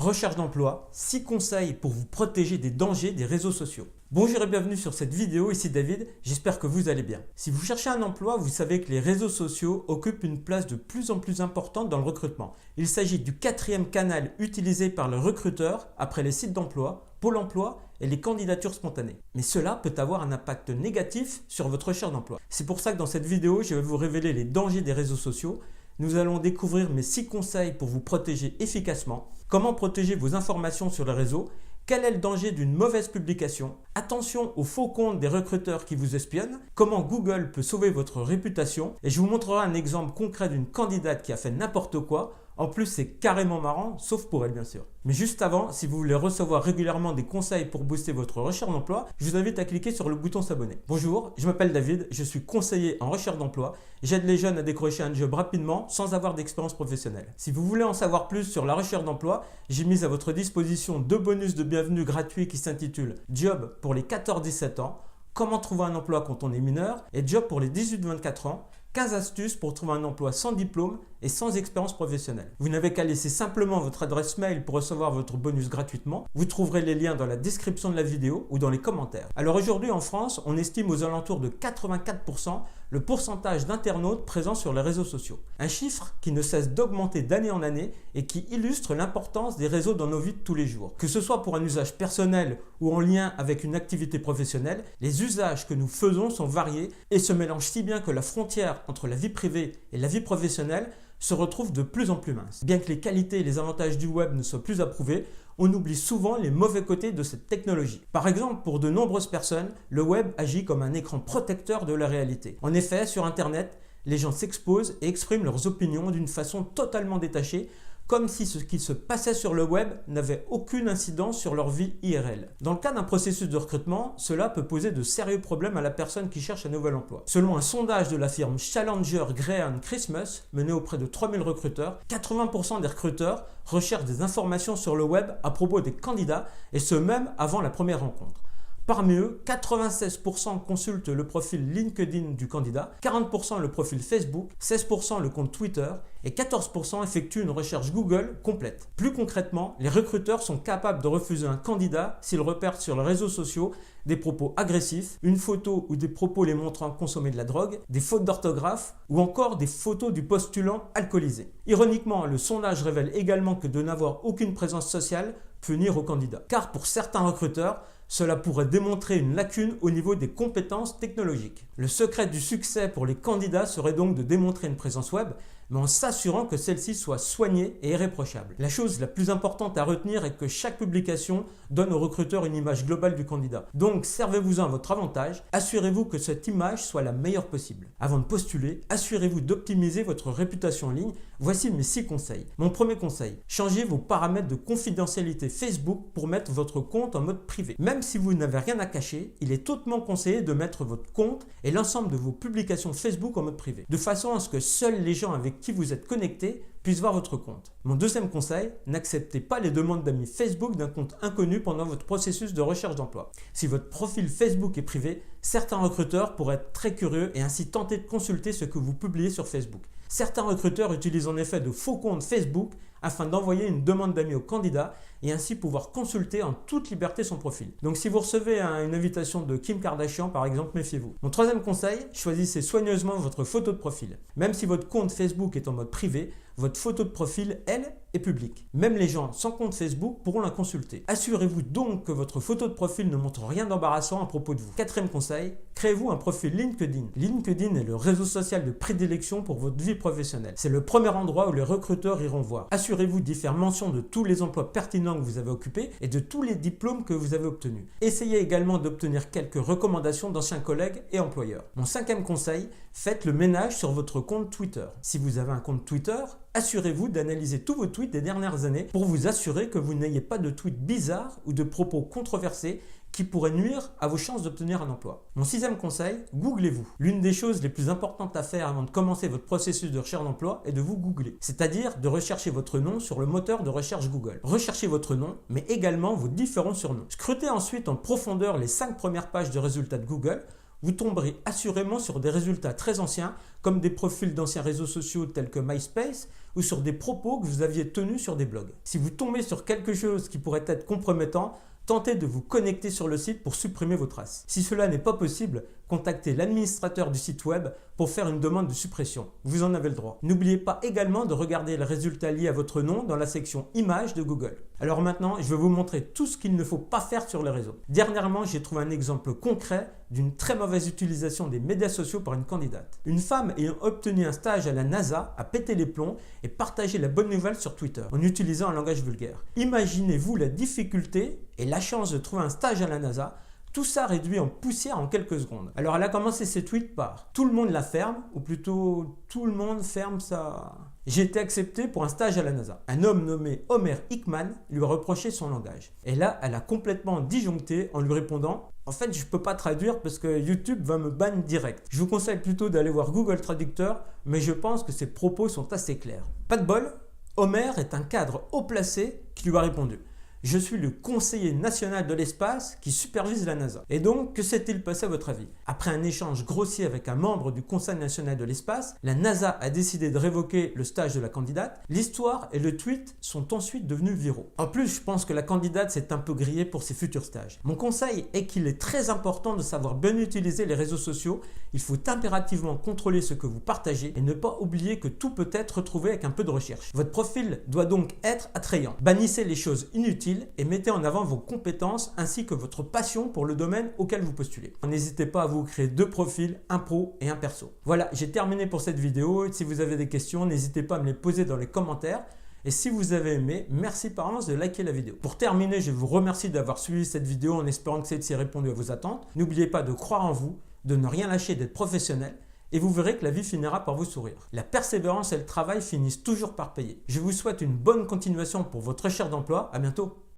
Recherche d'emploi, 6 conseils pour vous protéger des dangers des réseaux sociaux. Bonjour et bienvenue sur cette vidéo, ici David, j'espère que vous allez bien. Si vous cherchez un emploi, vous savez que les réseaux sociaux occupent une place de plus en plus importante dans le recrutement. Il s'agit du 4e canal utilisé par le recruteur après les sites d'emploi, Pôle emploi et les candidatures spontanées. Mais cela peut avoir un impact négatif sur votre recherche d'emploi. C'est pour ça que dans cette vidéo, je vais vous révéler les dangers des réseaux sociaux. Nous allons découvrir mes 6 conseils pour vous protéger efficacement, comment protéger vos informations sur les réseaux, quel est le danger d'une mauvaise publication, attention aux faux comptes des recruteurs qui vous espionnent, comment Google peut sauver votre réputation et je vous montrerai un exemple concret d'une candidate qui a fait n'importe quoi. En plus, c'est carrément marrant, sauf pour elle bien sûr. Mais juste avant, si vous voulez recevoir régulièrement des conseils pour booster votre recherche d'emploi, je vous invite à cliquer sur le bouton s'abonner. Bonjour, je m'appelle David, je suis conseiller en recherche d'emploi. J'aide les jeunes à décrocher un job rapidement sans avoir d'expérience professionnelle. Si vous voulez en savoir plus sur la recherche d'emploi, j'ai mis à votre disposition 2 bonus de bienvenue gratuits qui s'intitulent Job pour les 14-17 ans, comment trouver un emploi quand on est mineur et Job pour les 18-24 ans, 15 astuces pour trouver un emploi sans diplôme et sans expérience professionnelle. Vous n'avez qu'à laisser simplement votre adresse mail pour recevoir votre bonus gratuitement. Vous trouverez les liens dans la description de la vidéo ou dans les commentaires. Alors aujourd'hui en France, on estime aux alentours de 84% le pourcentage d'internautes présents sur les réseaux sociaux. Un chiffre qui ne cesse d'augmenter d'année en année et qui illustre l'importance des réseaux dans nos vies de tous les jours. Que ce soit pour un usage personnel ou en lien avec une activité professionnelle, les usages que nous faisons sont variés et se mélangent si bien que la frontière entre la vie privée et la vie professionnelle se retrouve de plus en plus mince. Bien que les qualités et les avantages du web ne soient plus approuvés, on oublie souvent les mauvais côtés de cette technologie. Par exemple, pour de nombreuses personnes, le web agit comme un écran protecteur de la réalité. En effet, sur Internet, les gens s'exposent et expriment leurs opinions d'une façon totalement détachée, comme si ce qui se passait sur le web n'avait aucune incidence sur leur vie IRL. Dans le cas d'un processus de recrutement, cela peut poser de sérieux problèmes à la personne qui cherche un nouvel emploi. Selon un sondage de la firme Challenger Graham Christmas, mené auprès de 3000 recruteurs, 80% des recruteurs recherchent des informations sur le web à propos des candidats et ce même avant la première rencontre. Parmi eux, 96% consultent le profil LinkedIn du candidat, 40% le profil Facebook, 16% le compte Twitter et 14% effectuent une recherche Google complète. Plus concrètement, les recruteurs sont capables de refuser un candidat s'ils repèrent sur les réseaux sociaux des propos agressifs, une photo ou des propos les montrant consommer de la drogue, des fautes d'orthographe ou encore des photos du postulant alcoolisé. Ironiquement, le sondage révèle également que de n'avoir aucune présence sociale peut nuire au candidat. Car pour certains recruteurs, cela pourrait démontrer une lacune au niveau des compétences technologiques. Le secret du succès pour les candidats serait donc de démontrer une présence web, mais en s'assurant que celle-ci soit soignée et irréprochable. La chose la plus importante à retenir est que chaque publication donne au recruteur une image globale du candidat. Donc servez-vous-en à votre avantage, assurez-vous que cette image soit la meilleure possible. Avant de postuler, assurez-vous d'optimiser votre réputation en ligne. Voici mes 6 conseils. Mon premier conseil, changez vos paramètres de confidentialité Facebook pour mettre votre compte en mode privé. Même si vous n'avez rien à cacher, il est hautement conseillé de mettre votre compte et l'ensemble de vos publications Facebook en mode privé, de façon à ce que seuls les gens avec qui vous êtes connecté puissent voir votre compte. Mon deuxième conseil, n'acceptez pas les demandes d'amis Facebook d'un compte inconnu pendant votre processus de recherche d'emploi. Si votre profil Facebook est privé, certains recruteurs pourraient être très curieux et ainsi tenter de consulter ce que vous publiez sur Facebook. Certains recruteurs utilisent en effet de faux comptes Facebook afin d'envoyer une demande d'amis au candidat et ainsi pouvoir consulter en toute liberté son profil. Donc si vous recevez une invitation de Kim Kardashian par exemple, méfiez-vous. Mon troisième conseil, choisissez soigneusement votre photo de profil. Même si votre compte Facebook est en mode privé, votre photo de profil, elle, est publique. Même les gens sans compte Facebook pourront la consulter. Assurez-vous donc que votre photo de profil ne montre rien d'embarrassant à propos de vous. Quatrième conseil, créez-vous un profil LinkedIn. LinkedIn est le réseau social de prédilection pour votre vie professionnelle. C'est le premier endroit où les recruteurs iront voir. Assurez-vous d'y faire mention de tous les emplois pertinents que vous avez occupés et de tous les diplômes que vous avez obtenus. Essayez également d'obtenir quelques recommandations d'anciens collègues et employeurs. Mon cinquième conseil, faites le ménage sur votre compte Twitter. Si vous avez un compte Twitter, assurez-vous d'analyser tous vos tweets des dernières années pour vous assurer que vous n'ayez pas de tweets bizarres ou de propos controversés qui pourraient nuire à vos chances d'obtenir un emploi. Mon sixième conseil, googlez-vous. L'une des choses les plus importantes à faire avant de commencer votre processus de recherche d'emploi est de vous googler, c'est-à-dire de rechercher votre nom sur le moteur de recherche Google. Recherchez votre nom, mais également vos différents surnoms. Scrutez ensuite en profondeur les 5 premières pages de résultats de Google vous tomberez assurément sur des résultats très anciens, comme des profils d'anciens réseaux sociaux tels que MySpace ou sur des propos que vous aviez tenus sur des blogs. Si vous tombez sur quelque chose qui pourrait être compromettant, tentez de vous connecter sur le site pour supprimer vos traces. Si cela n'est pas possible, contactez l'administrateur du site web pour faire une demande de suppression. Vous en avez le droit. N'oubliez pas également de regarder les résultats liés à votre nom dans la section images de Google. Alors maintenant, je vais vous montrer tout ce qu'il ne faut pas faire sur les réseaux. Dernièrement, j'ai trouvé un exemple concret d'une très mauvaise utilisation des médias sociaux par une candidate. Une femme ayant obtenu un stage à la NASA a pété les plombs et partagé la bonne nouvelle sur Twitter en utilisant un langage vulgaire. Imaginez-vous la difficulté et la chance de trouver un stage à la NASA. Tout ça réduit en poussière en quelques secondes. Alors elle a commencé ses tweets par « Tout le monde la ferme » ou plutôt « Tout le monde ferme ça ». J'ai été accepté pour un stage à la NASA. Un homme nommé Homer Hickman lui a reproché son langage. Et là, elle a complètement disjoncté en lui répondant « En fait, je ne peux pas traduire parce que YouTube va me ban direct. Je vous conseille plutôt d'aller voir Google Traducteur, mais je pense que ses propos sont assez clairs. » Pas de bol, Homer est un cadre haut placé qui lui a répondu. Je suis le conseiller national de l'espace qui supervise la NASA. Et donc, que s'est-il passé à votre avis? Après un échange grossier avec un membre du Conseil national de l'espace, la NASA a décidé de révoquer le stage de la candidate. L'histoire et le tweet sont ensuite devenus viraux. En plus, je pense que la candidate s'est un peu grillée pour ses futurs stages. Mon conseil est qu'il est très important de savoir bien utiliser les réseaux sociaux. Il faut impérativement contrôler ce que vous partagez et ne pas oublier que tout peut être retrouvé avec un peu de recherche. Votre profil doit donc être attrayant. Bannissez les choses inutiles et mettez en avant vos compétences ainsi que votre passion pour le domaine auquel vous postulez. N'hésitez pas à vous créer 2 profils, un pro et un perso. Voilà, j'ai terminé pour cette vidéo. Si vous avez des questions, n'hésitez pas à me les poser dans les commentaires. Et si vous avez aimé, merci par avance de liker la vidéo. Pour terminer, je vous remercie d'avoir suivi cette vidéo en espérant que celle-ci ait répondu à vos attentes. N'oubliez pas de croire en vous, de ne rien lâcher, d'être professionnel. Et vous verrez que la vie finira par vous sourire. La persévérance et le travail finissent toujours par payer. Je vous souhaite une bonne continuation pour votre recherche d'emploi. À bientôt.